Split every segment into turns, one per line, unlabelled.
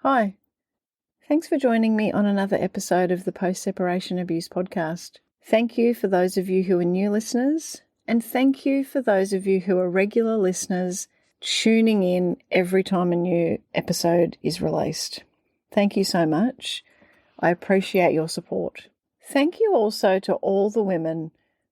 Hi, thanks for joining me on another episode of the Post-Separation Abuse podcast. Thank you for those of you who are new listeners, and thank you for those of you who are regular listeners tuning in every time a new episode is released. Thank you so much. I appreciate your support. Thank you also to all the women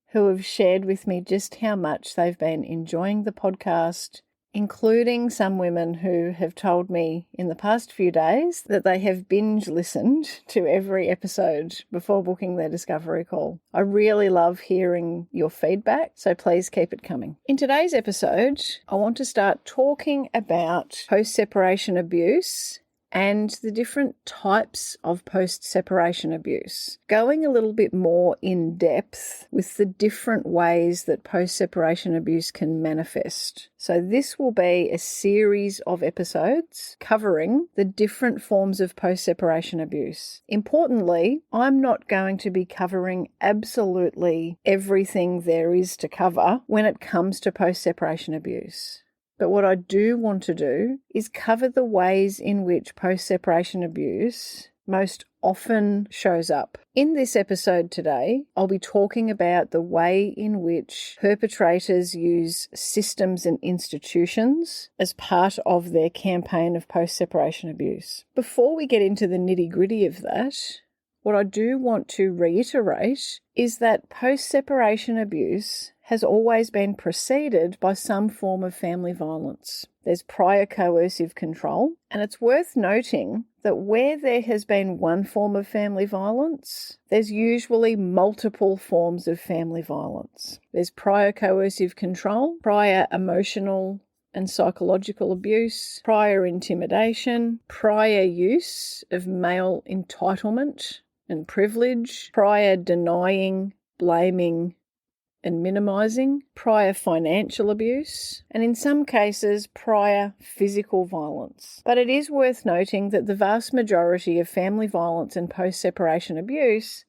who have shared with me just how much they've been enjoying the podcast, including some women who have told me in the past few days that they have binge listened to every episode before booking their discovery call. I really love hearing your feedback, so please keep it coming. In today's episode, I want to start talking about post-separation abuse and the different types of post-separation abuse, going a little bit more in depth with the different ways that post-separation abuse can manifest. So this will be a series of episodes covering the different forms of post-separation abuse. Importantly, I'm not going to be covering absolutely everything there is to cover when it comes to post-separation abuse. But what I do want to do is cover the ways in which post-separation abuse most often shows up. In this episode today, I'll be talking about the way in which perpetrators use systems and institutions as part of their campaign of post-separation abuse. Before we get into the nitty-gritty of that, what I do want to reiterate is that post-separation abuse has always been preceded by some form of family violence. There's prior coercive control, and it's worth noting that where there has been one form of family violence, there's usually multiple forms of family violence. There's prior coercive control, prior emotional and psychological abuse, prior intimidation, prior use of male entitlement and privilege, prior denying, blaming, and minimising, prior financial abuse, and in some cases, prior physical violence. But it is worth noting that the vast majority of family violence and post-separation abuse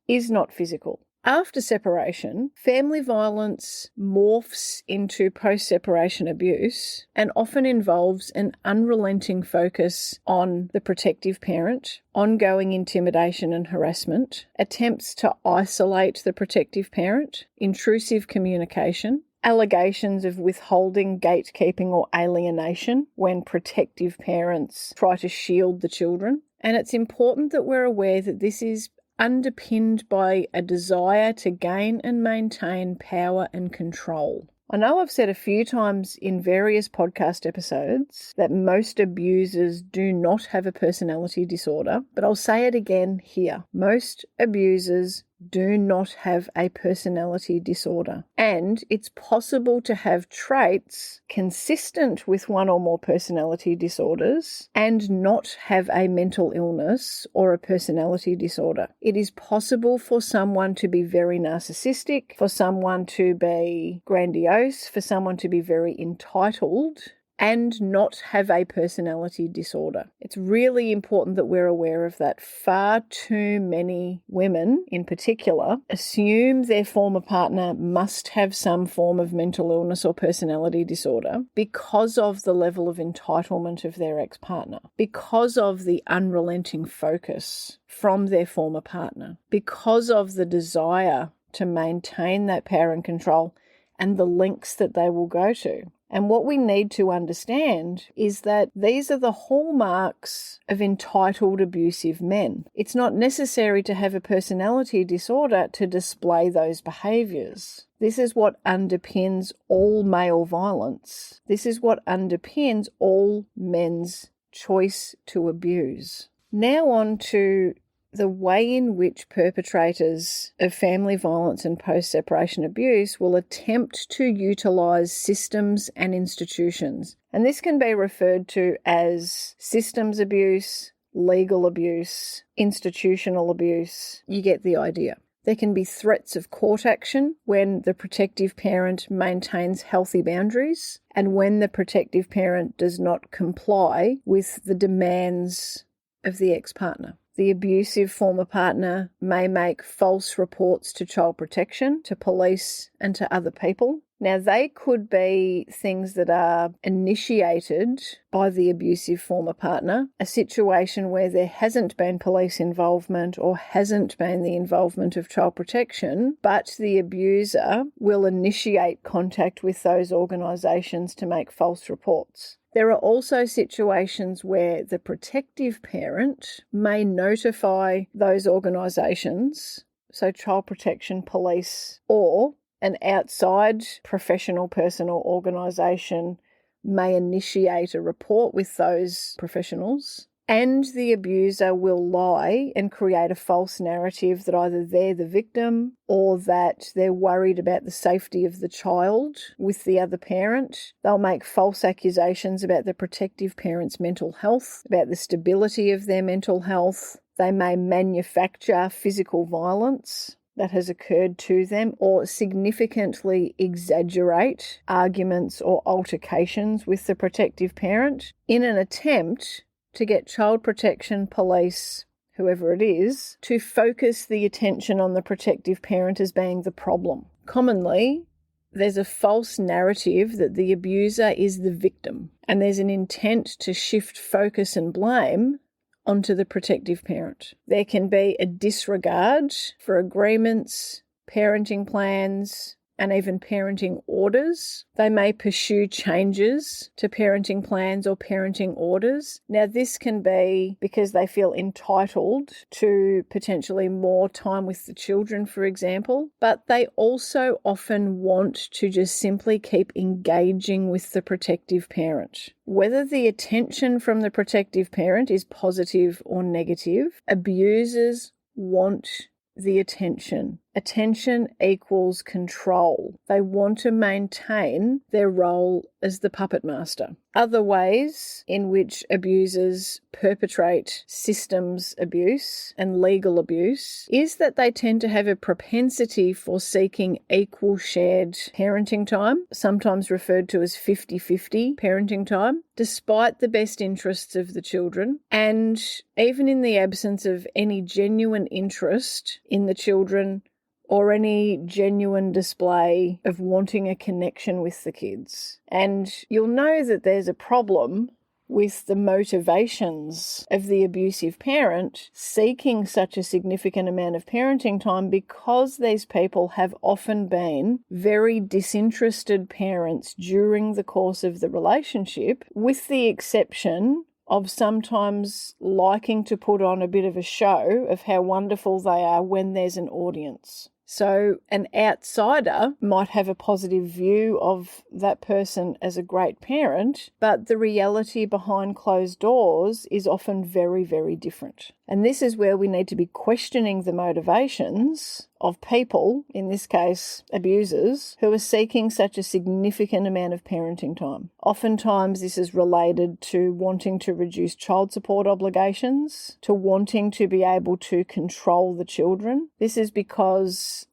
is not physical. After separation, family violence morphs into post-separation abuse and often involves an unrelenting focus on the protective parent, ongoing intimidation and harassment, attempts to isolate the protective parent, intrusive communication, allegations of withholding, gatekeeping or alienation when protective parents try to shield the children. And it's important that we're aware that this is underpinned by a desire to gain and maintain power and control. I know I've said a few times in various podcast episodes that most abusers do not have a personality disorder, but I'll say it again here. Most abusers do not have a personality disorder, and it's possible to have traits consistent with one or more personality disorders and not have a mental illness or a personality disorder. It is possible for someone to be very narcissistic, for someone to be grandiose, for someone to be very entitled and not have a personality disorder. It's really important that we're aware of that. Far too many women, in particular, assume their former partner must have some form of mental illness or personality disorder because of the level of entitlement of their ex-partner, because of the unrelenting focus from their former partner, because of the desire to maintain that power and control and the lengths that they will go to. And what we need to understand is that these are the hallmarks of entitled abusive men. It's not necessary to have a personality disorder to display those behaviours. This is what underpins all male violence. This is what underpins all men's choice to abuse. Now on to the way in which perpetrators of family violence and post-separation abuse will attempt to utilise systems and institutions. And this can be referred to as systems abuse, legal abuse, institutional abuse. You get the idea. There can be threats of court action when the protective parent maintains healthy boundaries and when the protective parent does not comply with the demands of the ex-partner. The abusive former partner may make false reports to child protection, to police, and to other people. Now, they could be things that are initiated by the abusive former partner, a situation where there hasn't been police involvement or hasn't been the involvement of child protection, but the abuser will initiate contact with those organisations to make false reports. There are also situations where the protective parent may notify those organisations, so child protection, police, or an outside professional person or organisation may initiate a report with those professionals, and the abuser will lie and create a false narrative that either they're the victim or that they're worried about the safety of the child with the other parent. They'll make false accusations about the protective parent's mental health, about the stability of their mental health. They may manufacture physical violence that has occurred to them, or significantly exaggerate arguments or altercations with the protective parent in an attempt to get child protection, police, whoever it is, to focus the attention on the protective parent as being the problem. Commonly, there's a false narrative that the abuser is the victim, and there's an intent to shift focus and blame onto the protective parent. There can be a disregard for agreements, parenting plans, and even parenting orders. They may pursue changes to parenting plans or parenting orders. Now, this can be because they feel entitled to potentially more time with the children, for example, but they also often want to just simply keep engaging with the protective parent. Whether the attention from the protective parent is positive or negative, abusers want the attention. Attention equals control. They want to maintain their role as the puppet master. Other ways in which abusers perpetrate systems abuse and legal abuse is that they tend to have a propensity for seeking equal shared parenting time, sometimes referred to as 50-50 parenting time, despite the best interests of the children, and even in the absence of any genuine interest in the children or any genuine display of wanting a connection with the kids. And you'll know that there's a problem with the motivations of the abusive parent seeking such a significant amount of parenting time, because these people have often been very disinterested parents during the course of the relationship, with the exception of sometimes liking to put on a bit of a show of how wonderful they are when there's an audience. So an outsider might have a positive view of that person as a great parent, but the reality behind closed doors is often very, very different. And this is where we need to be questioning the motivations of people, in this case abusers, who are seeking such a significant amount of parenting time. Oftentimes this is related to wanting to reduce child support obligations, to wanting to be able to control the children. This is because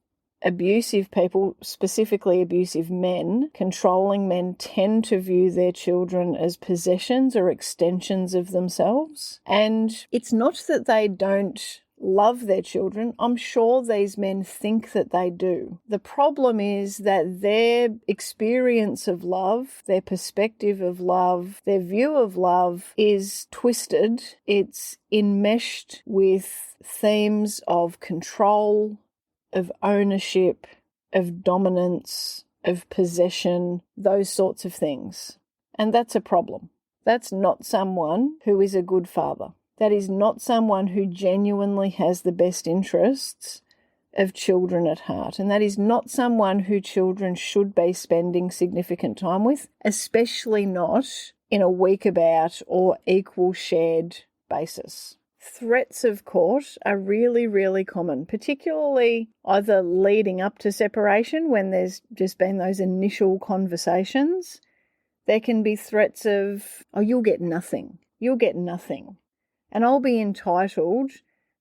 abusive people, specifically abusive men, controlling men, tend to view their children as possessions or extensions of themselves. And it's not that they don't love their children. I'm sure these men think that they do. The problem is that their experience of love, their perspective of love, their view of love is twisted. It's enmeshed with themes of control, of ownership, of dominance, of possession, those sorts of things. And that's a problem. That's not someone who is a good father. That is not someone who genuinely has the best interests of children at heart. And that is not someone who children should be spending significant time with, especially not in a week about or equal shared basis. Threats of court are really, really common, particularly either leading up to separation when there's just been those initial conversations. There can be threats of, oh, you'll get nothing. You'll get nothing. And I'll be entitled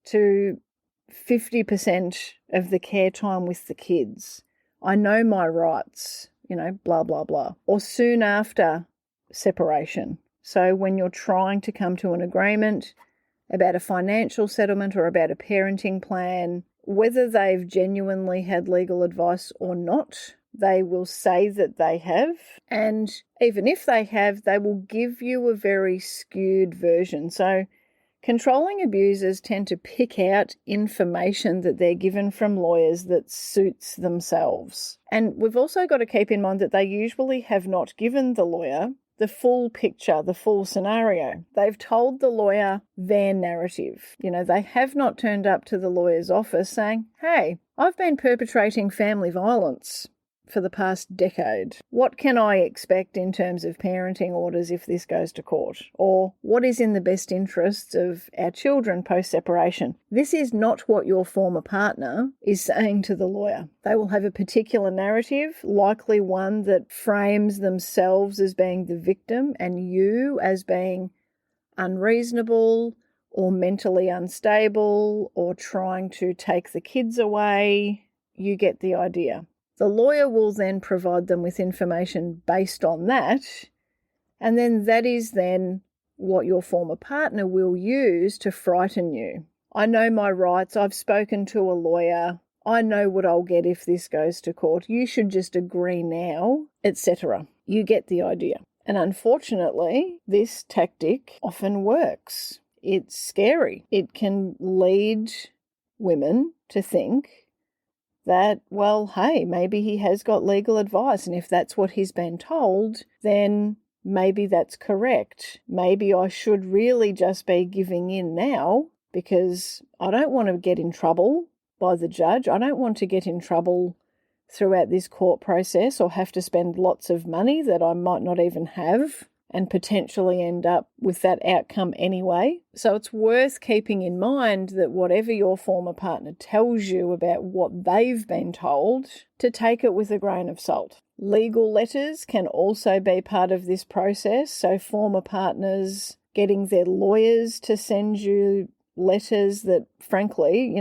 to 50% of the care time with the kids. I know my rights, blah, blah, blah. Or soon after separation. So when you're trying to come to an agreement, about a financial settlement or about a parenting plan, whether they've genuinely had legal advice or not. They will say that they have, and even if they have, they will give you a very skewed version. So controlling abusers tend to pick out information that they're given from lawyers that suits themselves. And we've also got to keep in mind that they usually have not given the lawyer the full picture, the full scenario. They've told the lawyer their narrative. They have not turned up to the lawyer's office saying, "Hey, I've been perpetrating family violence for the past decade. What can I expect in terms of parenting orders if this goes to court? Or what is in the best interests of our children post-separation?" This is not what your former partner is saying to the lawyer. They will have a particular narrative, likely one that frames themselves as being the victim and you as being unreasonable or mentally unstable or trying to take the kids away. You get the idea. The lawyer will then provide them with information based on that, and then that is then what your former partner will use to frighten you. I know my rights, I've spoken to a lawyer, I know what I'll get if this goes to court, you should just agree now, etc. You get the idea. And unfortunately, this tactic often works. It's scary. It can lead women to think that, well, hey, maybe he has got legal advice, and if that's what he's been told, then maybe that's correct. Maybe I should really just be giving in now because I don't want to get in trouble by the judge. I don't want to get in trouble throughout this court process or have to spend lots of money that I might not even have and potentially end up with that outcome anyway. So it's worth keeping in mind that whatever your former partner tells you about what they've been told, to take it with a grain of salt. Legal letters can also be part of this process. So former partners getting their lawyers to send you letters that, frankly,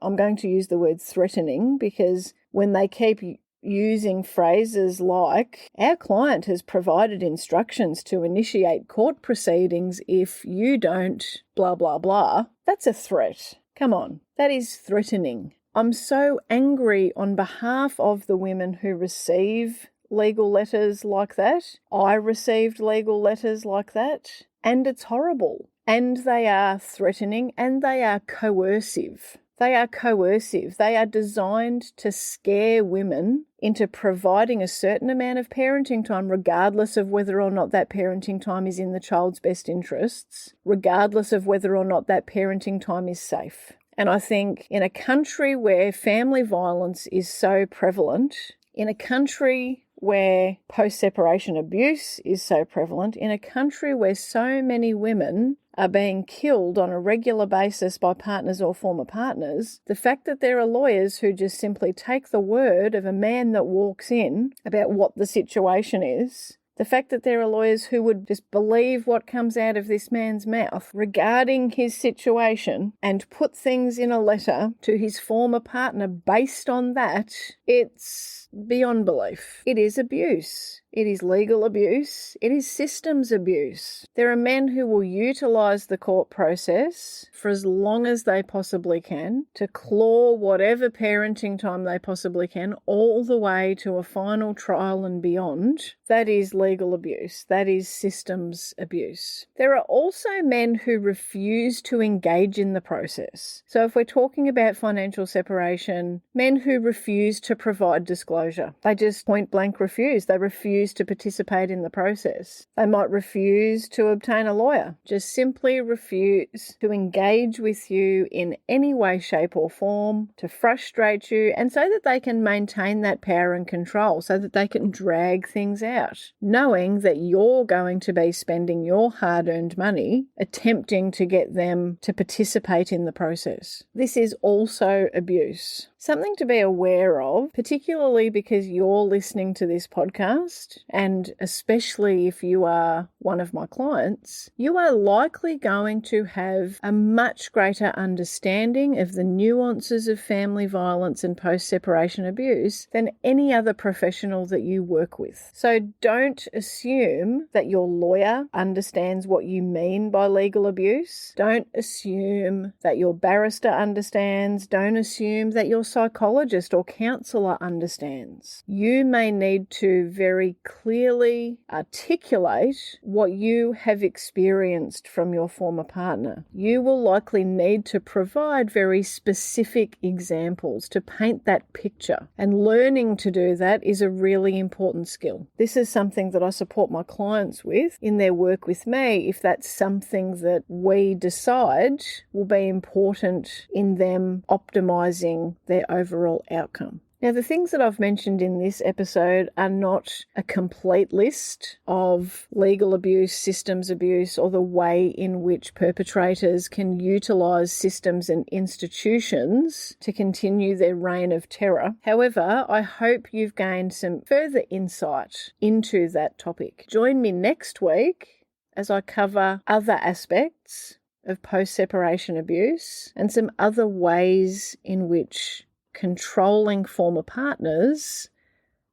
I'm going to use the word threatening, because when they keep using phrases like, "Our client has provided instructions to initiate court proceedings if you don't blah, blah, blah," that's a threat. Come on, that is threatening. I'm so angry on behalf of the women who receive legal letters like that. I received legal letters like that, and it's horrible. And they are threatening and they are coercive. They are coercive. They are designed to scare women into providing a certain amount of parenting time, regardless of whether or not that parenting time is in the child's best interests, regardless of whether or not that parenting time is safe. And I think in a country where family violence is so prevalent, in a country where post-separation abuse is so prevalent, in a country where so many women are being killed on a regular basis by partners or former partners, the fact that there are lawyers who just simply take the word of a man that walks in about what the situation is, the fact that there are lawyers who would just believe what comes out of this man's mouth regarding his situation and put things in a letter to his former partner based on that, it's beyond belief. It is abuse. It is legal abuse. It is systems abuse. There are men who will utilise the court process for as long as they possibly can to claw whatever parenting time they possibly can all the way to a final trial and beyond. That is legal abuse. That is systems abuse. There are also men who refuse to engage in the process. So if we're talking about financial separation, men who refuse to provide disclosure. They just point blank refuse. They refuse to participate in the process. They might refuse to obtain a lawyer, just simply refuse to engage with you in any way, shape or form to frustrate you, and so that they can maintain that power and control, so that they can drag things out, knowing that you're going to be spending your hard-earned money attempting to get them to participate in the process. This is also abuse. Something to be aware of, particularly because you're listening to this podcast, and especially if you are one of my clients, you are likely going to have a much greater understanding of the nuances of family violence and post-separation abuse than any other professional that you work with. So don't assume that your lawyer understands what you mean by legal abuse. Don't assume that your barrister understands. Don't assume that your psychologist or counsellor understands. You may need to very clearly articulate what you have experienced from your former partner. You will likely need to provide very specific examples to paint that picture, and learning to do that is a really important skill. This is something that I support my clients with in their work with me if that's something that we decide will be important in them optimizing their overall outcome. Now, the things that I've mentioned in this episode are not a complete list of legal abuse, systems abuse, or the way in which perpetrators can utilise systems and institutions to continue their reign of terror. However, I hope you've gained some further insight into that topic. Join me next week as I cover other aspects of post-separation abuse and some other ways in which controlling former partners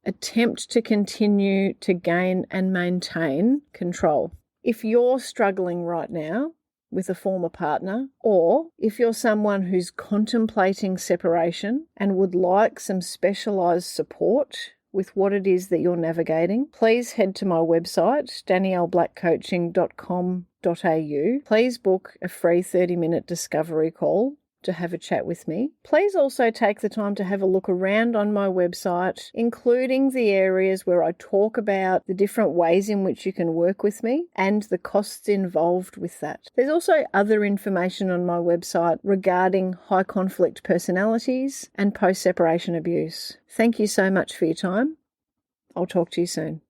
attempt to continue to gain and maintain control. If you're struggling right now with a former partner, or if you're someone who's contemplating separation and would like some specialised support with what it is that you're navigating, please head to my website, danielleblackcoaching.com.au. Please book a free 30-minute discovery call to have a chat with me. Please also take the time to have a look around on my website, including the areas where I talk about the different ways in which you can work with me and the costs involved with that. There's also other information on my website regarding high conflict personalities and post-separation abuse. Thank you so much for your time. I'll talk to you soon.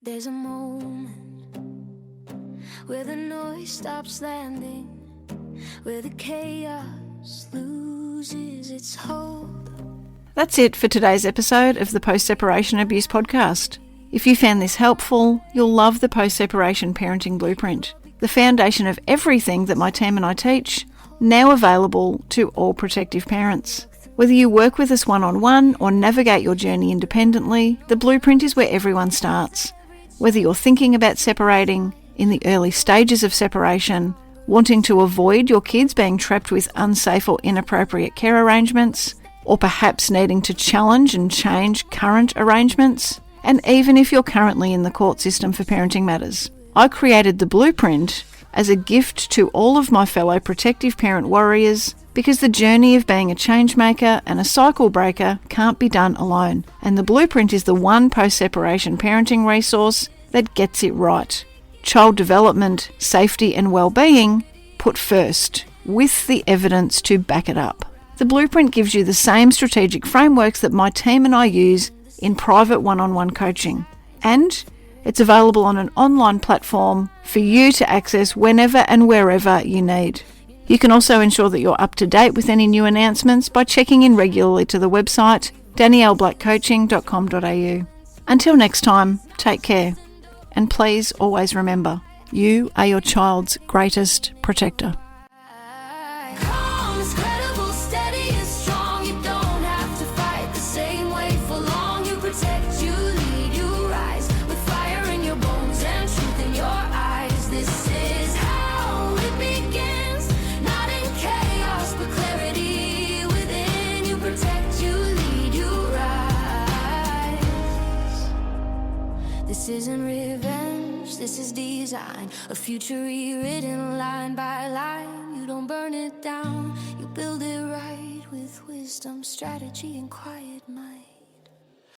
There's a moment where the noise stops landing, where the chaos loses its hold.
That's it for today's episode of the Post-Separation Abuse Podcast. If you found this helpful, you'll love the Post-Separation Parenting Blueprint, the foundation of everything that my team and I teach, now available to all protective parents. Whether you work with us one-on-one or navigate your journey independently, the blueprint is where everyone starts. Whether you're thinking about separating, in the early stages of separation, wanting to avoid your kids being trapped with unsafe or inappropriate care arrangements, or perhaps needing to challenge and change current arrangements, and even if you're currently in the court system for parenting matters. I created the blueprint as a gift to all of my fellow protective parent warriors because the journey of being a change maker and a cycle breaker can't be done alone, and the blueprint is the one post-separation parenting resource that gets it right. Child development, safety and well-being put first, with the evidence to back it up. The blueprint gives you the same strategic frameworks that my team and I use in private one-on-one coaching, and it's available on an online platform for you to access whenever and wherever you need. You can also ensure that you're up to date with any new announcements by checking in regularly to the website danielleblackcoaching.com.au. Until next time, take care. And please always remember, you are your child's greatest protector.
This isn't revenge, this is design. A future rewritten line by line. You don't burn it down, you build it right with wisdom, strategy, and quiet mind.